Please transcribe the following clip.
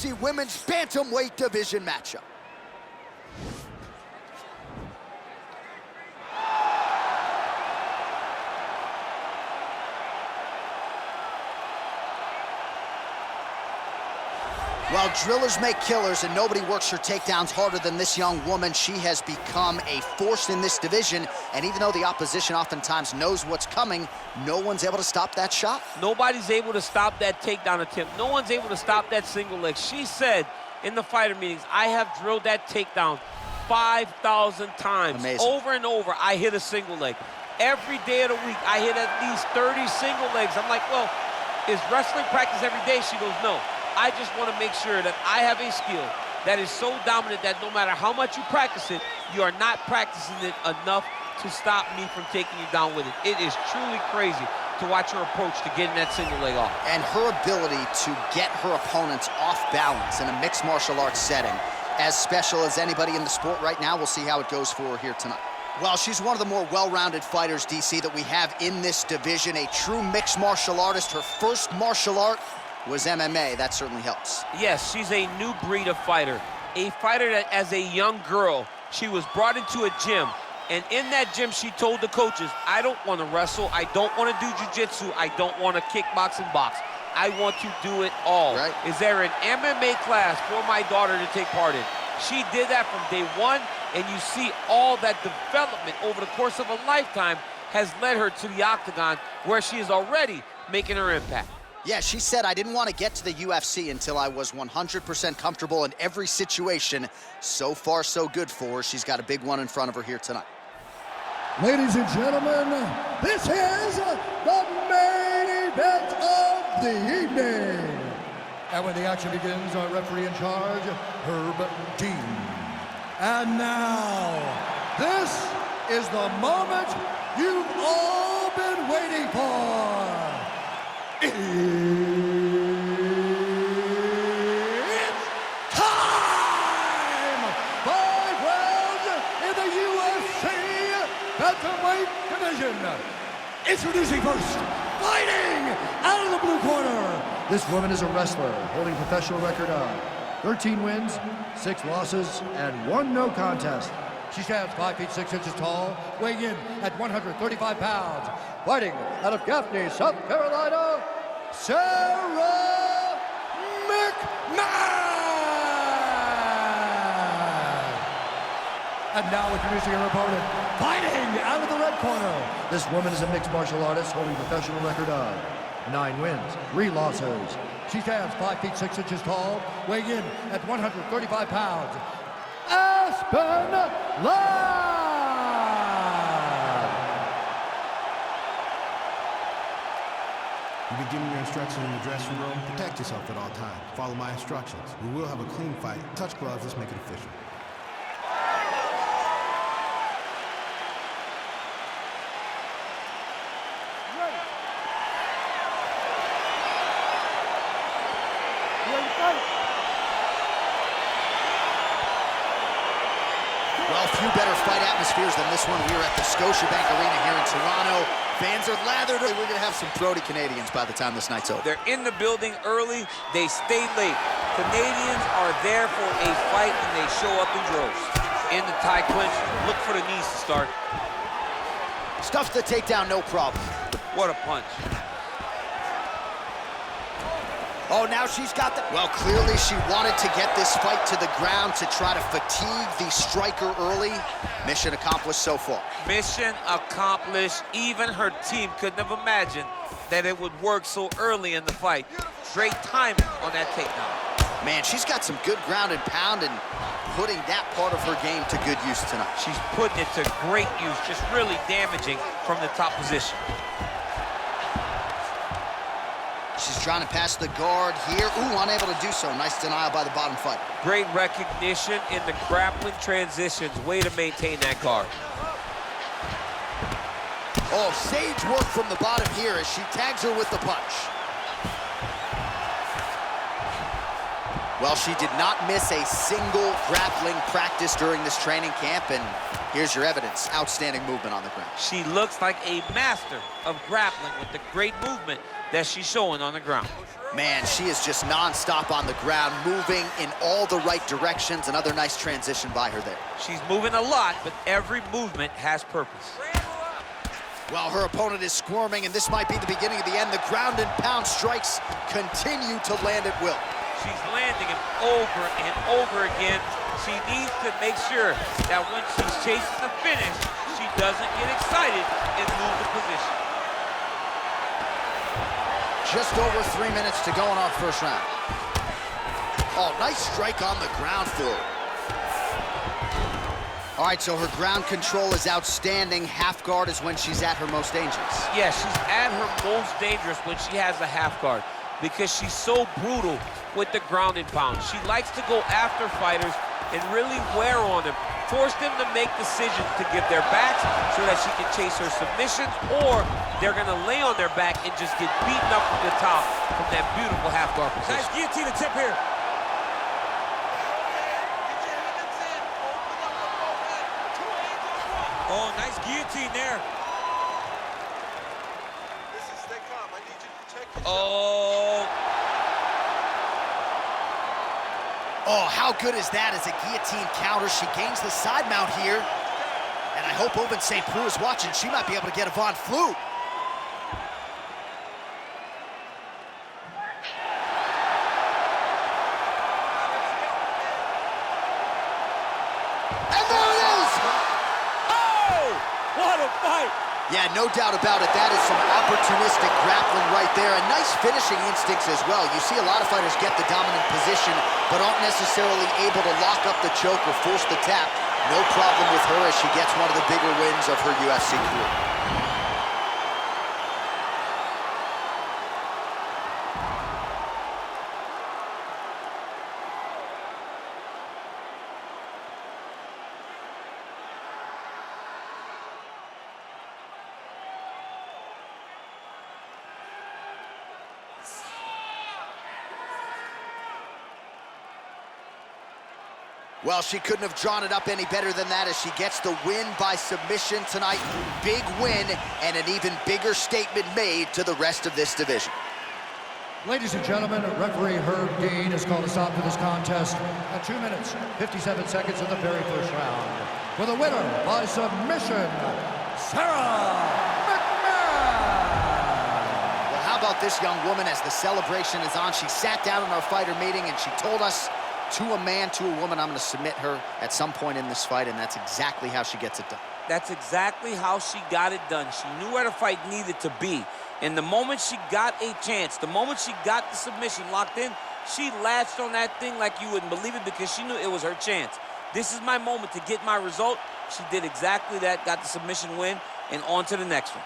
UFC Women's Bantamweight Division matchup. Well, drillers make killers, and nobody works her takedowns harder than this young woman. She has become a force in this division, and even though the opposition oftentimes knows what's coming, no one's able to stop that shot. Nobody's able to stop that takedown attempt. No one's able to stop that single leg. She said in the fighter meetings, I have drilled that takedown 5,000 times. Amazing. Over and over, I hit a single leg. Every day of the week, I hit at least 30 single legs. I'm like, well, is wrestling practice every day? She goes, no. I just want to make sure that I have a skill that is so dominant that no matter how much you practice it, you are not practicing it enough to stop me from taking you down with it. It is truly crazy to watch her approach to getting that single leg off. And her ability to get her opponents off balance in a mixed martial arts setting, as special as anybody in the sport right now. We'll see how it goes for her here tonight. Well, she's one of the more well-rounded fighters, DC, that we have in this division. A true mixed martial artist. Her first martial art was MMA. That certainly helps. Yes, she's a new breed of fighter. A fighter that, as a young girl, she was brought into a gym. And in that gym, she told the coaches, I don't want to wrestle. I don't want to do jiu-jitsu. I don't want to kickbox and box. I want to do it all. Right. Is there an MMA class for my daughter to take part in? She did that from day one, and you see all that development over the course of a lifetime has led her to the octagon, where she is already making her impact. Yeah, she said, I didn't want to get to the UFC until I was 100% comfortable in every situation. So far, so good for her. She's got a big one in front of her here tonight. Ladies and gentlemen, this is the main event of the evening. And when the action begins, our referee in charge, Herb Dean. And now, this is the moment you've all been waiting for. It's time! 5 rounds in the UFC Bantamweight Division. Introducing first, fighting out of the blue corner. This woman is a wrestler holding a professional record of 13 wins, 6 losses, and 1 no contest. She stands 5 feet 6 inches tall, weighing in at 135 pounds. Fighting out of Gaffney, South Carolina, Sara McMann! And now introducing her opponent, fighting out of the red corner. This woman is a mixed martial artist holding a professional record of 9 wins, 3 losses. She stands 5 feet 6 inches tall, weighing in at 135 pounds. Aspen Live! You begin your instructions in the dressing room. Protect yourself at all times. Follow my instructions. We will have a clean fight. Touch gloves. Let's make it official. Well, few better fight atmospheres than this one. We are at the Scotiabank Arena here in Toronto. Fans are lathered. We're going to have some throaty Canadians by the time this night's over. They're in the building early. They stay late. Canadians are there for a fight, and they show up in droves. In the tie clinch, look for the knees to start. Stuffs the takedown, no problem. What a punch. Oh, now she's got the... Well, clearly she wanted to get this fight to the ground to try to fatigue the striker early. Mission accomplished so far. Mission accomplished. Even her team couldn't have imagined that it would work so early in the fight. Great timing on that takedown. Man, she's got some good ground and pound and putting that part of her game to good use tonight. She's putting it to great use, just really damaging from the top position. She's trying to pass the guard here. Ooh, unable to do so. Nice denial by the bottom fighter. Great recognition in the grappling transitions. Way to maintain that guard. Oh, sage work from the bottom here as she tags her with the punch. Well, she did not miss a single grappling practice during this training camp, and Here's your evidence. Outstanding movement on the ground. She looks like a master of grappling with the great movement that she's showing on the ground. Man, she is just non-stop on the ground, moving in all the right directions. Another nice transition by her there. She's moving a lot, but every movement has purpose. Well, her opponent is squirming, and this might be the beginning of the end. The ground and pound strikes continue to land at will. She's landing them over and over again. She needs to make sure that when she's chasing the finish, she doesn't get excited and lose the position. Just over 3 minutes to go in our first round. Oh, nice strike on the ground for her. All right, so her ground control is outstanding. Half guard is when she's at her most dangerous. Yeah, she's at her most dangerous when she has a half guard because she's so brutal with the ground and pound. She likes to go after fighters and really wear on them, force them to make decisions to give their backs so that she can chase her submissions, or they're gonna lay on their back and just get beaten up from the top from that beautiful half guard position. Nice guillotine tip here. Oh, nice guillotine there. Stay calm. I need you to protect yourself. Oh. Oh, how good is that as a guillotine counter? She gains the side mount here. And I hope Open St. Preux is watching. She might be able to get a Von Flue. And there it is! Oh, what a fight. Yeah, no doubt about it. That is some opportunistic grappling right there. And nice finishing instincts as well. You see a lot of fighters get the dominant position, but aren't necessarily able to lock up the choke or force the tap. No problem with her as she gets one of the bigger wins of her UFC career. Well, she couldn't have drawn it up any better than that as she gets the win by submission tonight. Big win and an even bigger statement made to the rest of this division. Ladies and gentlemen, referee Herb Dean has called a stop to this contest at 2 minutes, 57 seconds of the very first round. For the winner by submission, Sara McMann! Well, how about this young woman as the celebration is on? She sat down in our fighter meeting and she told us, to a man, to a woman, I'm going to submit her at some point in this fight, and that's exactly how she gets it done. That's exactly how she got it done. She knew where the fight needed to be. And the moment she got a chance, the moment she got the submission locked in, she latched on that thing like you wouldn't believe it because she knew it was her chance. This is my moment to get my result. She did exactly that, got the submission win, and on to the next one.